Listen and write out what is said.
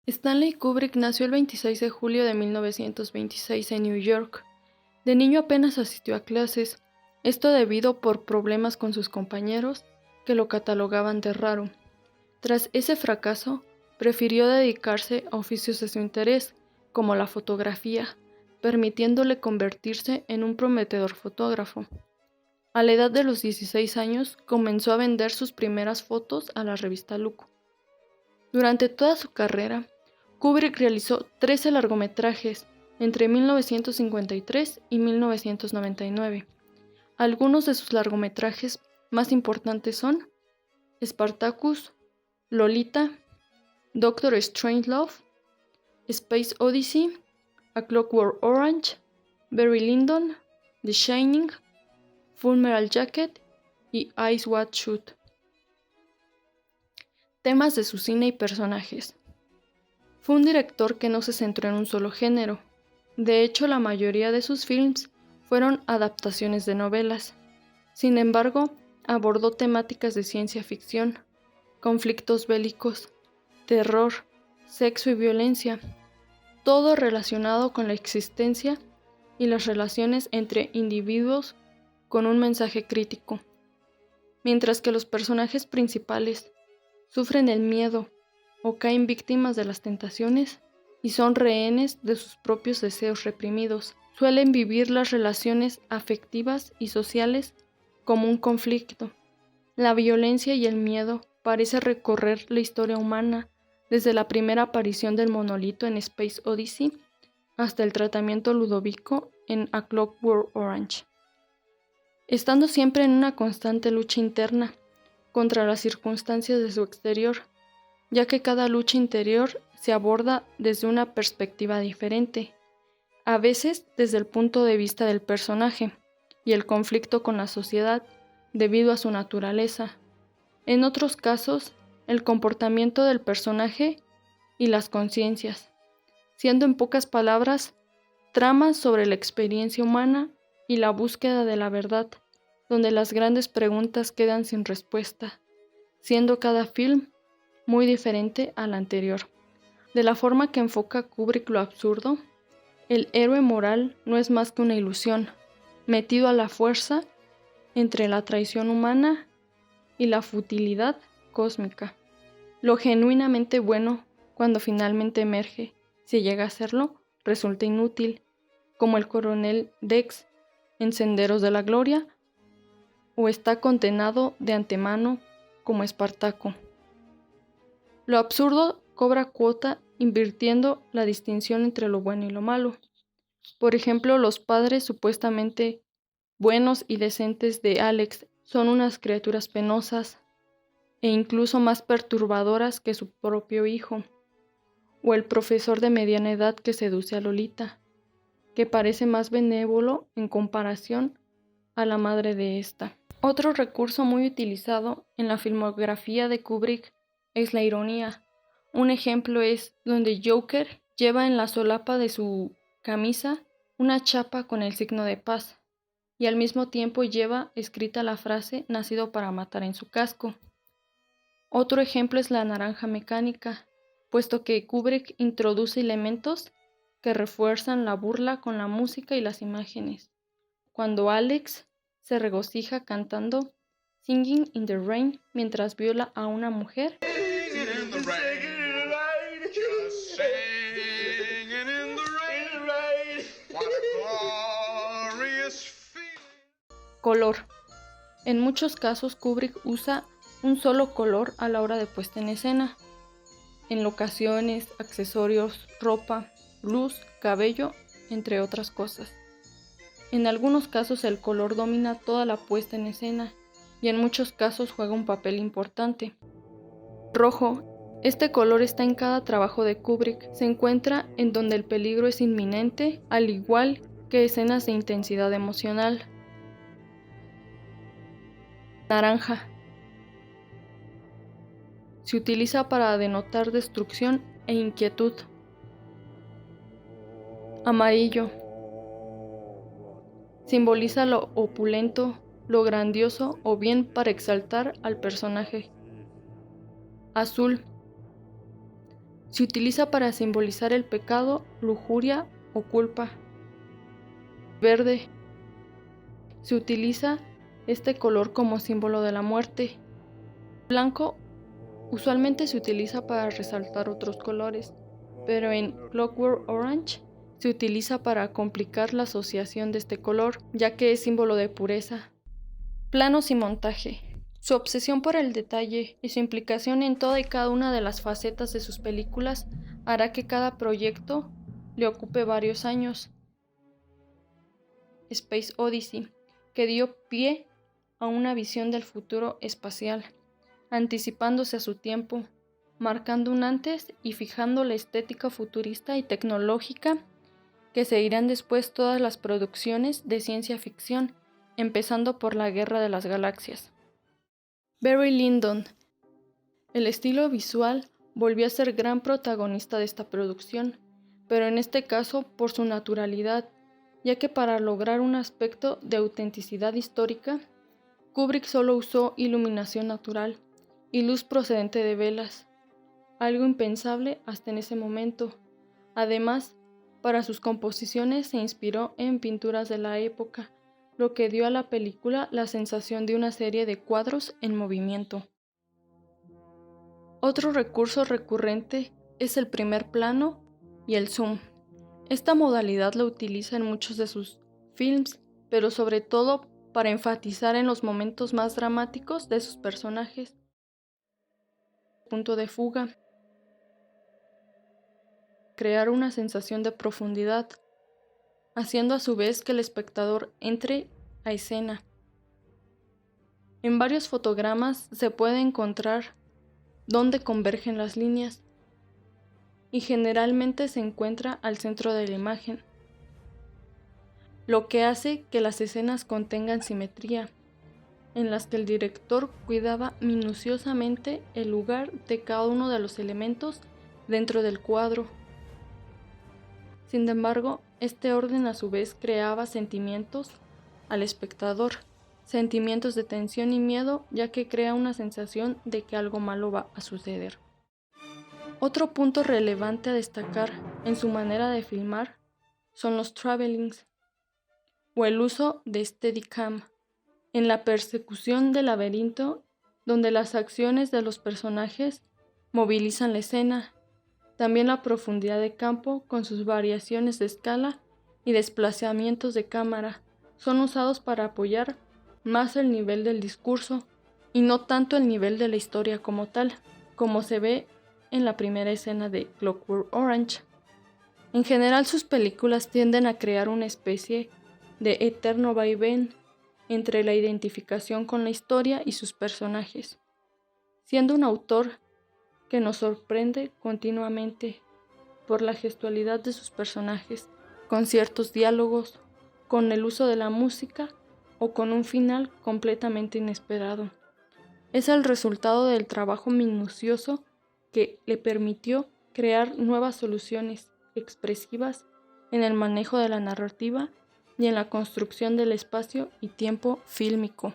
Stanley Kubrick nació el 26 de julio de 1926 en New York. De niño apenas asistió a clases, esto debido por problemas con sus compañeros que lo catalogaban de raro. Tras ese fracaso, prefirió dedicarse a oficios de su interés, como la fotografía, permitiéndole convertirse en un prometedor fotógrafo. A la edad de los 16 años, comenzó a vender sus primeras fotos a la revista Look. Durante toda su carrera, Kubrick realizó 13 largometrajes entre 1953 y 1999. Algunos de sus largometrajes más importantes son Spartacus, Lolita, Doctor Strangelove, Space Odyssey, A Clockwork Orange, Barry Lyndon, The Shining, Full Metal Jacket y Eyes Wide Shut. Temas de su cine y personajes. Fue un director que no se centró en un solo género. De hecho, la mayoría de sus films fueron adaptaciones de novelas. Sin embargo, abordó temáticas de ciencia ficción, conflictos bélicos, terror, sexo y violencia, todo relacionado con la existencia y las relaciones entre individuos con un mensaje crítico. Mientras que los personajes principales sufren el miedo o caen víctimas de las tentaciones y son rehenes de sus propios deseos reprimidos, suelen vivir las relaciones afectivas y sociales como un conflicto. La violencia y el miedo parece recorrer la historia humana desde la primera aparición del monolito en Space Odyssey hasta el tratamiento Ludovico en A Clockwork Orange, estando siempre en una constante lucha interna contra las circunstancias de su exterior, ya que cada lucha interior se aborda desde una perspectiva diferente, a veces desde el punto de vista del personaje y el conflicto con la sociedad debido a su naturaleza. En otros casos, el comportamiento del personaje y las conciencias, siendo en pocas palabras, tramas sobre la experiencia humana y la búsqueda de la verdad, donde las grandes preguntas quedan sin respuesta, siendo cada film muy diferente al anterior. De la forma que enfoca Kubrick lo absurdo, el héroe moral no es más que una ilusión, metido a la fuerza entre la traición humana y la futilidad cósmica. Lo genuinamente bueno, cuando finalmente emerge, si llega a serlo, resulta inútil, como el coronel Dex en Senderos de la Gloria, o está condenado de antemano, como Espartaco. Lo absurdo cobra cuota invirtiendo la distinción entre lo bueno y lo malo. Por ejemplo, los padres supuestamente buenos y decentes de Alex son unas criaturas penosas e incluso más perturbadoras que su propio hijo, o el profesor de mediana edad que seduce a Lolita, que parece más benévolo en comparación a la madre de esta. Otro recurso muy utilizado en la filmografía de Kubrick es la ironía. Un ejemplo es donde Joker lleva en la solapa de su camisa una chapa con el signo de paz, y al mismo tiempo lleva escrita la frase "nacido para matar" en su casco. Otro ejemplo es la naranja mecánica, puesto que Kubrick introduce elementos que refuerzan la burla con la música y las imágenes. Cuando Alex se regocija cantando Singing in the Rain mientras viola a una mujer. Color. En muchos casos Kubrick usa un solo color a la hora de puesta en escena, en locaciones, accesorios, ropa, luz, cabello, entre otras cosas. En algunos casos el color domina toda la puesta en escena y en muchos casos juega un papel importante. Rojo. Este color está en cada trabajo de Kubrick. Se encuentra en donde el peligro es inminente, al igual que escenas de intensidad emocional. Naranja. Se utiliza para denotar destrucción e inquietud. Amarillo. Simboliza lo opulento, lo grandioso o bien para exaltar al personaje. Azul. Se utiliza para simbolizar el pecado, lujuria o culpa. Verde. Se utiliza este color como símbolo de la muerte. Blanco usualmente se utiliza para resaltar otros colores, pero en Clockwork Orange se utiliza para complicar la asociación de este color, ya que es símbolo de pureza. Planos y montaje. Su obsesión por el detalle y su implicación en toda y cada una de las facetas de sus películas hará que cada proyecto le ocupe varios años. Space Odyssey, que dio pie a una visión del futuro espacial, anticipándose a su tiempo, marcando un antes y fijando la estética futurista y tecnológica que seguirán después todas las producciones de ciencia ficción, empezando por la Guerra de las Galaxias. Barry Lyndon. El estilo visual volvió a ser gran protagonista de esta producción, pero en este caso por su naturalidad, ya que para lograr un aspecto de autenticidad histórica, Kubrick solo usó iluminación natural y luz procedente de velas, algo impensable hasta en ese momento. Además, para sus composiciones se inspiró en pinturas de la época, lo que dio a la película la sensación de una serie de cuadros en movimiento. Otro recurso recurrente es el primer plano y el zoom. Esta modalidad la utiliza en muchos de sus films, pero sobre todo para enfatizar en los momentos más dramáticos de sus personajes. Punto de fuga. Crear una sensación de profundidad, haciendo a su vez que el espectador entre a escena. En varios fotogramas se puede encontrar dónde convergen las líneas y generalmente se encuentra al centro de la imagen, lo que hace que las escenas contengan simetría, en las que el director cuidaba minuciosamente el lugar de cada uno de los elementos dentro del cuadro. Sin embargo, este orden a su vez creaba sentimientos al espectador, sentimientos de tensión y miedo, ya que crea una sensación de que algo malo va a suceder. Otro punto relevante a destacar en su manera de filmar son los travelings, o el uso de Steadicam, en la persecución del laberinto, donde las acciones de los personajes movilizan la escena. También la profundidad de campo, con sus variaciones de escala y desplazamientos de cámara, son usados para apoyar más el nivel del discurso y no tanto el nivel de la historia como tal, como se ve en la primera escena de Clockwork Orange. En general, sus películas tienden a crear una especie de eterno vaivén entre la identificación con la historia y sus personajes, siendo un autor que nos sorprende continuamente por la gestualidad de sus personajes, con ciertos diálogos, con el uso de la música o con un final completamente inesperado. Es el resultado del trabajo minucioso que le permitió crear nuevas soluciones expresivas en el manejo de la narrativa y en la construcción del espacio y tiempo fílmico.